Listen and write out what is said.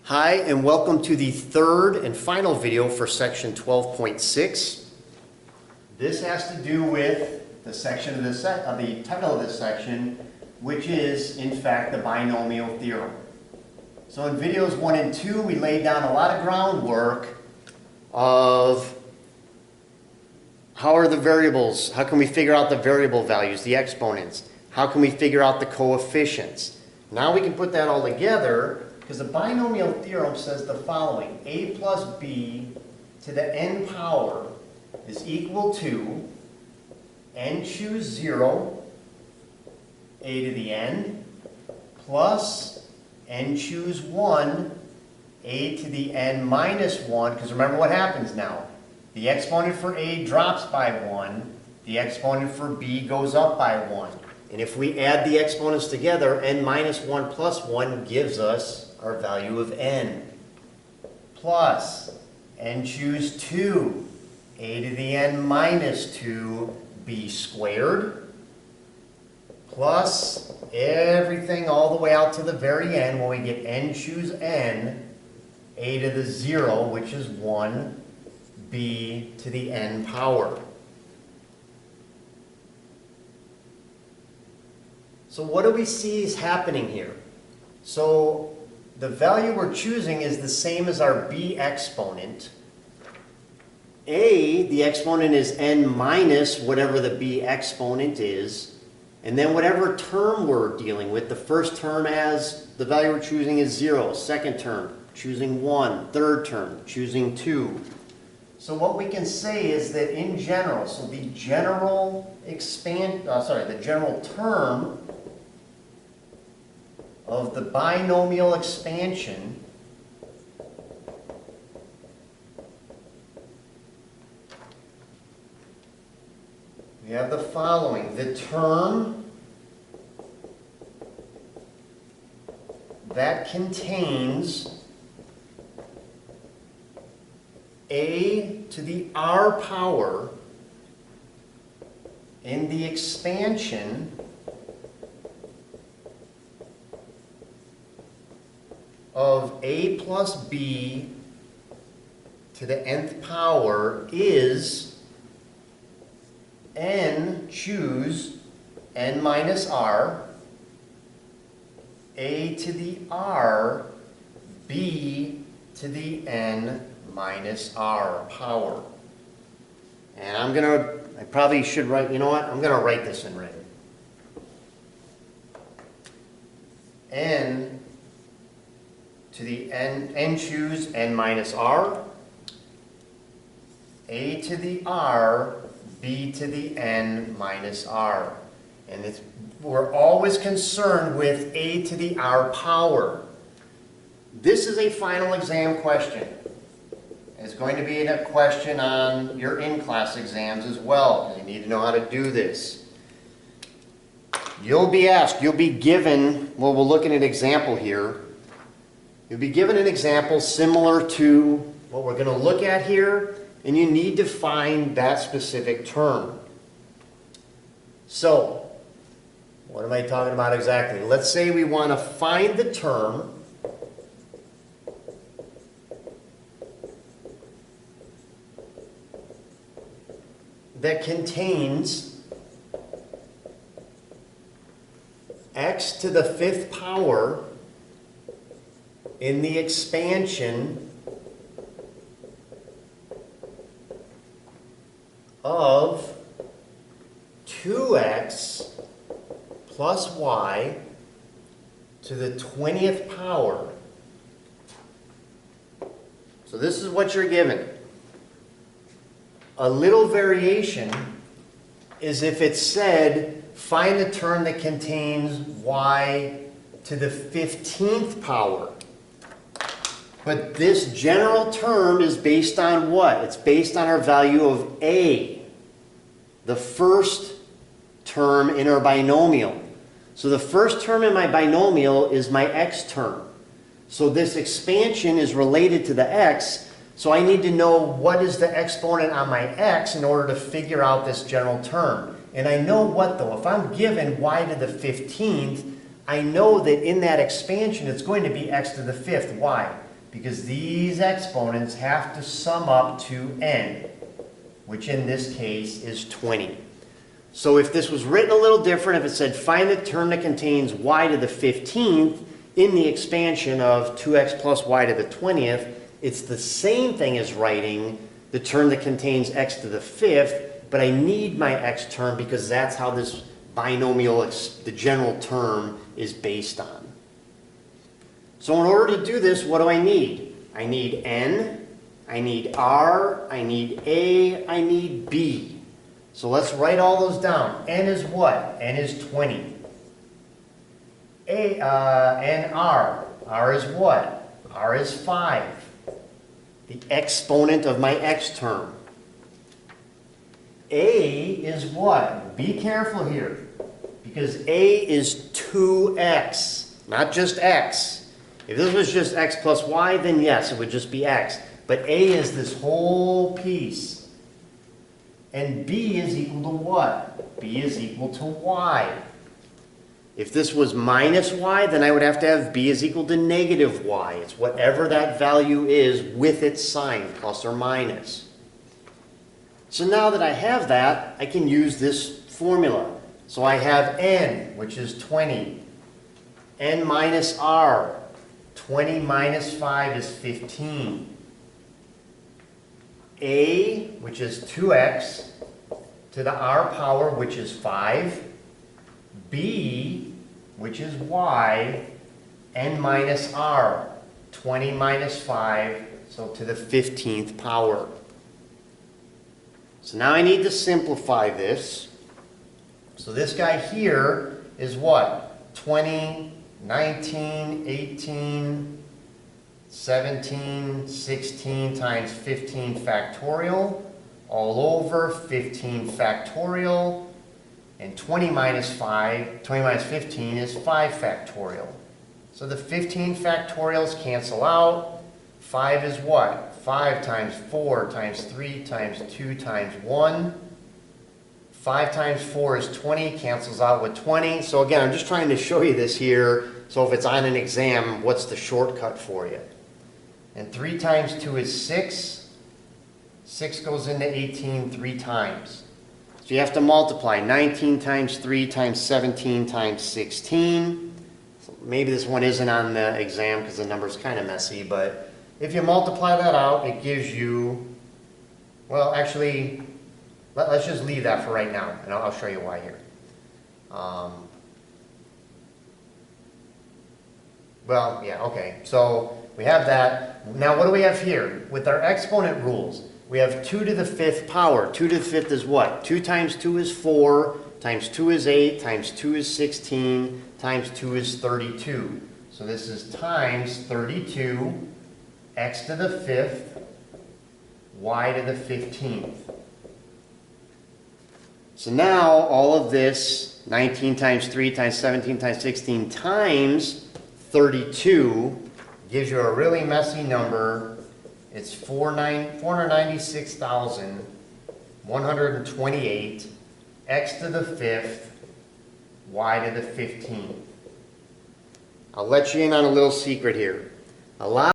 Hi, and welcome to the third and final video for section 12.6. This has to do with the section of the title of this section, which is, in fact, the binomial theorem. So in videos 1 and 2, we laid down a lot of groundwork of how are the variables, how can we figure out the variable values, the exponents, how can we figure out the coefficients. Now we can put that all together because the binomial theorem says the following: a plus b to the n power is equal to n choose 0, a to the n, plus n choose 1, a to the n minus 1, because remember what happens now. The exponent for a drops by 1, the exponent for b goes up by 1. And if we add the exponents together, n minus 1 plus 1 gives us our value of n. Plus n choose 2, a to the n minus 2, b squared, plus everything all the way out to the very end when we get n choose n, a to the 0, which is 1, b to the n power. So what do we see is happening here? So the value we're choosing is the same as our b exponent. A, the exponent is n minus whatever the b exponent is. And then whatever term we're dealing with, the first term as the value we're choosing is 0. Second term, choosing 1. Third term, choosing 2. So what we can say is that in general, so the general the general term of the binomial expansion we have the following: the term that contains a to the r power in the expansion of a plus b to the nth power is n choose n minus r, a to the r, b to the n minus r power. And I probably should write, you know what, I'm going to write this in red. N to the n choose n minus r, a to the r, b to the n minus r. And we're always concerned with a to the r power. This is a final exam question. It's going to be a question on your in-class exams as well. You need to know how to do this. You'll be asked, you'll be given, well, we'll look at an example here. You'll be given an example similar to what we're going to look at here, and you need to find that specific term. So, what am I talking about exactly? Let's say we want to find the term that contains x to the 5th power in the expansion of 2x plus y to the 20th power. So this is what you're given. A little variation is if it said, find the term that contains y to the 15th power. But this general term is based on what? It's based on our value of a, the first term in our binomial. So the first term in my binomial is my x term. So this expansion is related to the x, so I need to know what is the exponent on my x in order to figure out this general term. And I know what though? If I'm given y to the 15th, I know that in that expansion it's going to be x to the 5th. Why? because these exponents have to sum up to n, which in this case is 20. So if this was written a little different, if it said find the term that contains y to the 15th in the expansion of 2x plus y to the 20th, it's the same thing as writing the term that contains x to the 5th, but I need my x term because that's how this binomial, the general term, is based on. So in order to do this, what do I need? I need n, I need r, I need a, I need b. So let's write all those down. N is what? N is 20. And r is what? R is 5. The exponent of my x term. A is what? Be careful here, because a is 2x, not just x. If this was just x plus y, then yes, it would just be x. But a is this whole piece. And b is equal to what? b is equal to y. If this was minus y, then I would have to have b is equal to negative y. It's whatever that value is with its sign, plus or minus. So now that I have that, I can use this formula. So I have n, which is 20. N minus r. 20 minus 5 is 15. A, which is 2x, to the r power, which is 5. B, which is y, n minus r. 20 minus 5, so to the 15th power. So now I need to simplify this. So this guy here is what? 20, 19, 18, 17, 16 times 15 factorial, all over 15 factorial, and 20 minus 15 is 5 factorial. So the 15 factorials cancel out. 5 is what? 5 times 4 times 3 times 2 times 1. 5 times 4 is 20, cancels out with 20. So again, I'm just trying to show you this here. So if it's on an exam, what's the shortcut for you? And 3 times 2 is 6. 6 goes into 18 3 times. So you have to multiply 19 times 3 times 17 times 16. So maybe this one isn't on the exam because the number's kind of messy, but if you multiply that out, it gives you, well, actually, let's just leave that for right now, and I'll show you why here. Well, yeah, okay. So we have that. Now what do we have here? With our exponent rules, we have 2 to the 5th power. 2 to the 5th is what? 2 times 2 is 4, times 2 is 8, times 2 is 16, times 2 is 32. So this is times 32, x to the 5th, y to the 15th. So now all of this, 19 times 3 times 17 times 16 times 32, gives you a really messy number. It's 496,128, x to the 5th, y to the 15th. I'll let you in on a little secret here. A lot